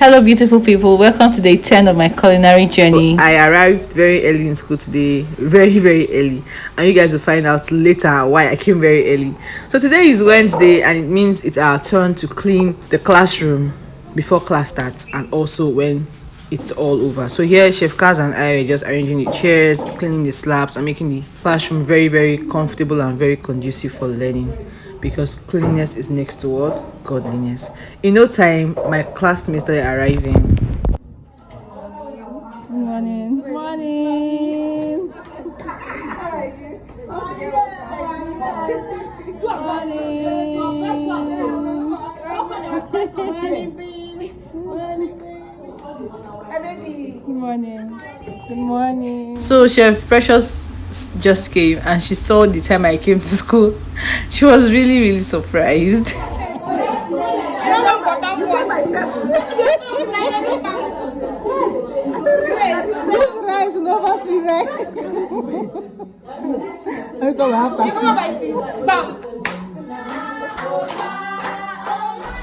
Hello, beautiful people. Welcome to day 10 of my culinary journey. I arrived very early in school today, very early, and you guys will find out later why I came very early. So today is Wednesday, and it means it's our turn to clean the classroom before class starts and also when it's all over. So here, Chef Kaz and I are just arranging the chairs, cleaning the slabs, and making the classroom very comfortable and very conducive for learning, because cleanliness is next to what? Godliness. In no time, my classmates are arriving. Good morning. Good morning. Good morning. Good morning. So Chef Precious just came and she saw the time I came to school. She was really surprised.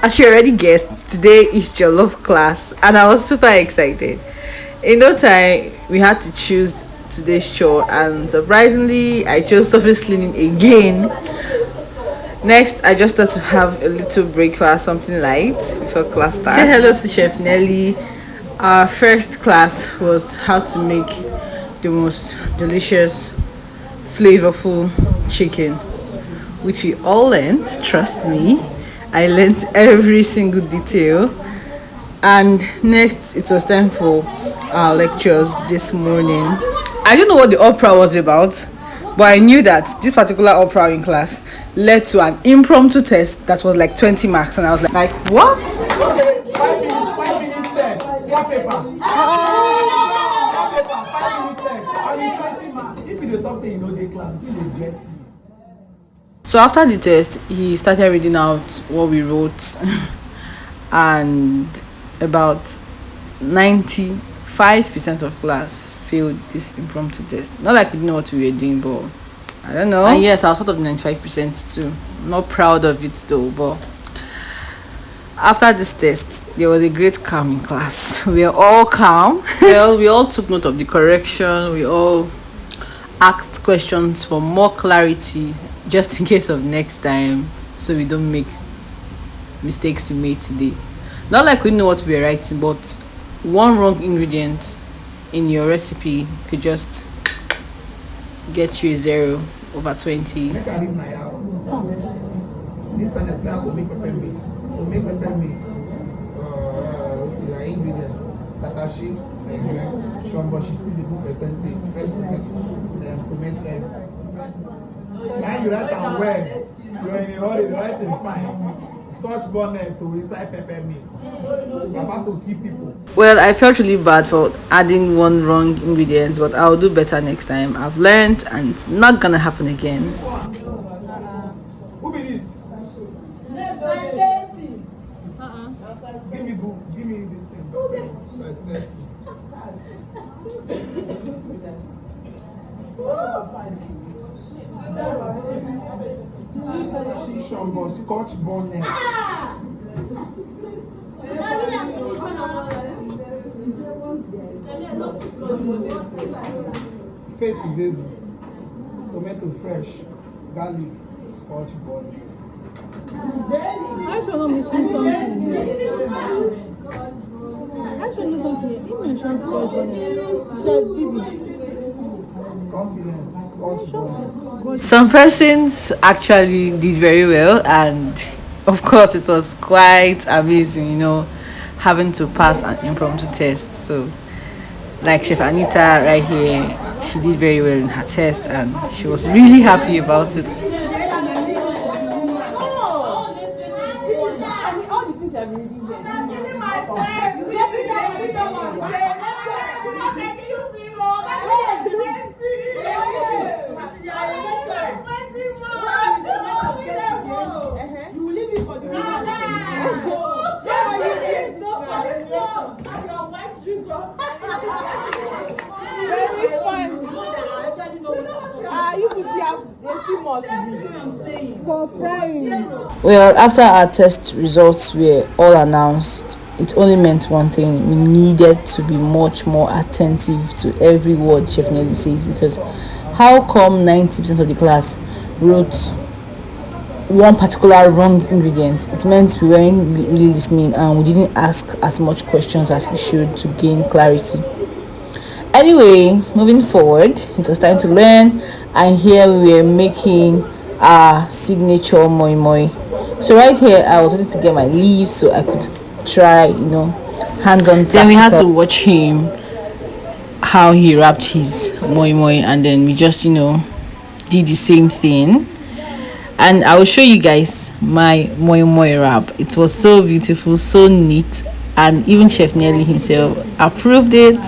As you already guessed, today is Jollof class and I was super excited. In no time, we had to choose today's chore, and surprisingly, I chose surface cleaning again. Next, I just thought to have a little breakfast, something light before class starts. Say hello to Chef Nelly. Our first class was how to make the most delicious, flavorful chicken, which we all learned. Trust me, I learned every single detail. And next, it was time for our lectures this morning. I don't know what the opera was about, but I knew that this particular opera in class led to an impromptu test that was like 20 marks, and I was like what? 5 minutes test. One paper. 5 minutes test. And 20 marks. If you don't say you know the class, you will bless you. So after the test, he started reading out what we wrote, and about 95% of class failed this impromptu test. Not like we didn't know what we were doing, but I don't know. And yes, I was part of the 95% too. I'm not proud of it though, but after this test, there was a great calm in class. We were all calm. Well, we all took note of the correction. We all asked questions for more clarity, just in case of next time, so we don't make mistakes we made today. Not like we know what we were writing, but one wrong ingredient in your recipe could just get you a 0/20. Make I leave my house. This time explain how to make pepper mix. To make pepper mix, what is the ingredient? Tatashi, shombo, she still the good percentage, fresh tomato. Now you write down well. You're in a hurry, writing fine. Scotch bonnet to inside pepper mix. I'm about to keep people. Well, I felt really bad for adding one wrong ingredient, but I'll do better next time. I've learned and it's not gonna happen again. Who be this? Give me this thing. Okay. Size 30. Shombo, Scotch bonnet. Faith is easy. Tomato fresh, garlic, Scotch bonnet. I should not missing something here. I should know something here. You mentioned Scotch bonnet. So, Bibi. Confidence, Scotch bonnet. Some persons actually did very well, and of course it was quite amazing, having to pass an impromptu test. So like Chef Anita right here, she did very well in her test and she was really happy about it. Very fun. You could see how there's still more to do. For frying. Well, after our test results were all announced, it only meant one thing: we needed to be much more attentive to every word Chef Nelly says, because how come 90% of the class wrote one particular wrong ingredient? It meant we weren't really listening and we didn't ask as much questions as we should to gain clarity. Anyway, moving forward, it was time to learn, and here we were making our signature Moimoi. So right here I was ready to get my leaves so I could try, hands-on practical. Then we had to watch him how he wrapped his Moimoi, and then we just did the same thing. And I will show you guys my Moimoi wrap. It was so beautiful, so neat, and even Chef Nelly himself approved it.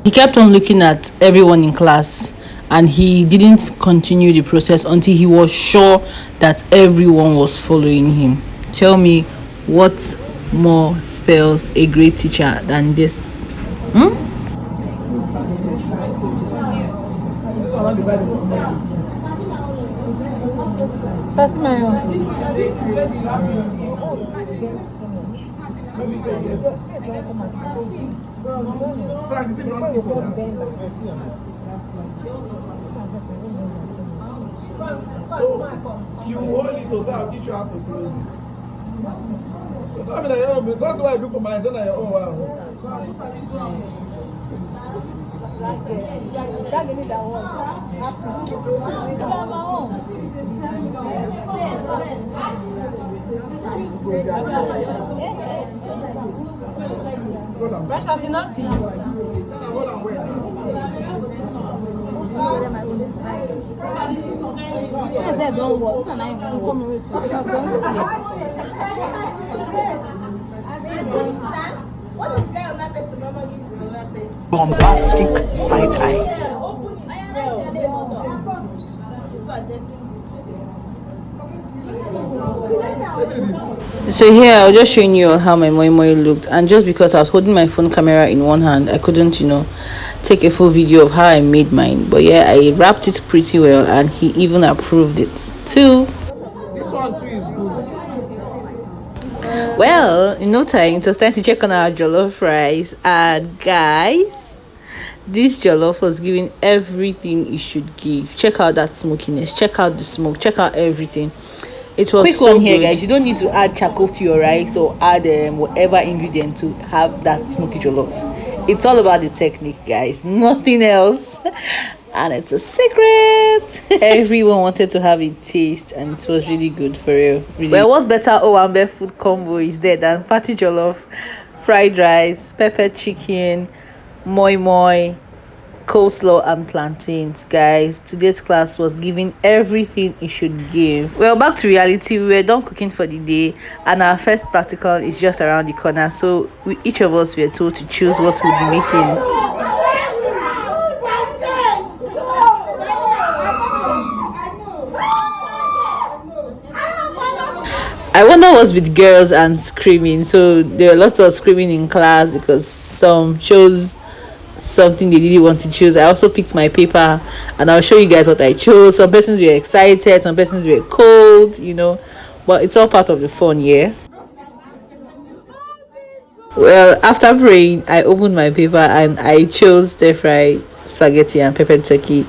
He kept on looking at everyone in class, and he didn't continue the process until he was sure that everyone was following him. Tell me, what more spells a great teacher than this? You hold it to say I'll teach you how to close it. Tell me that it's not what I do for myself. Bombastic side eye. So here I was just showing you all how my Moimoi looked, and just because I was holding my phone camera in one hand, I couldn't take a full video of how I made mine. But yeah, I wrapped it pretty well, and he even approved it too. This one too is good. Well, in no time it was time to check on our jollof rice, and guys, this jollof was giving everything it should give. Check out that smokiness, check out the smoke, check out everything. It was quick so one here, good. Guys, you don't need to add charcoal to your rice or add whatever ingredient to have that smoky jollof. It's all about the technique, guys, nothing else. And it's a secret. Everyone wanted to have it taste, and it was really good, for real, really. Well, what better Owambe food combo is there than party jollof, fried rice, pepper chicken, Moimoi, coleslaw and plantains? Guys, today's class was giving everything it should give. Well, back to reality. We were done cooking for the day, and our first practical is just around the corner, so each of us were told to choose what we'll be making. I wonder what's with girls and screaming. So there were lots of screaming in class because some chose something they didn't want to choose. I also picked my paper, and I'll show you guys what I chose. Some persons were excited, some persons were cold, but it's all part of the fun, yeah. Well, after praying, I opened my paper and I chose stir-fried spaghetti and peppered turkey.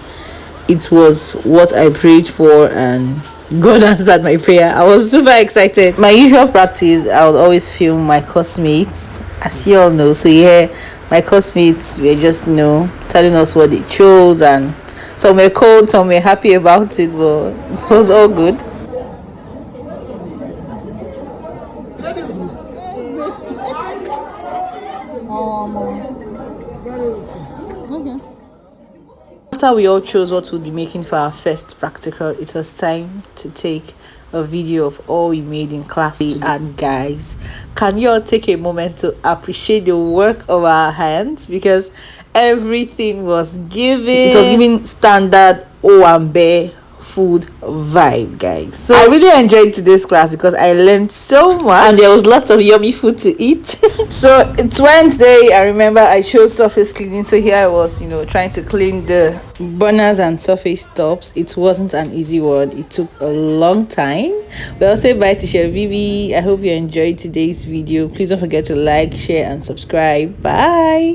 It was what I prayed for, and God answered my prayer. I was super excited. My usual practice, I would always film my classmates, as you all know. So yeah, my classmates were just telling us what they chose, and some were cold, some were happy about it, but it was all good. After we all chose what we'll be making for our first practical, it was time to take a video of all we made in class. And guys, can you all take a moment to appreciate the work of our hands, because everything was given. It was giving standard Owambe food vibe, guys. So I really enjoyed today's class because I learned so much and there was lots of yummy food to eat. So it's Wednesday. I remember I chose surface cleaning, so here I was, trying to clean the burners and surface tops. It wasn't an easy one. It took a long time. Well, say bye to Chef Vivi. I hope you enjoyed today's video. Please don't forget to like, share and subscribe. Bye.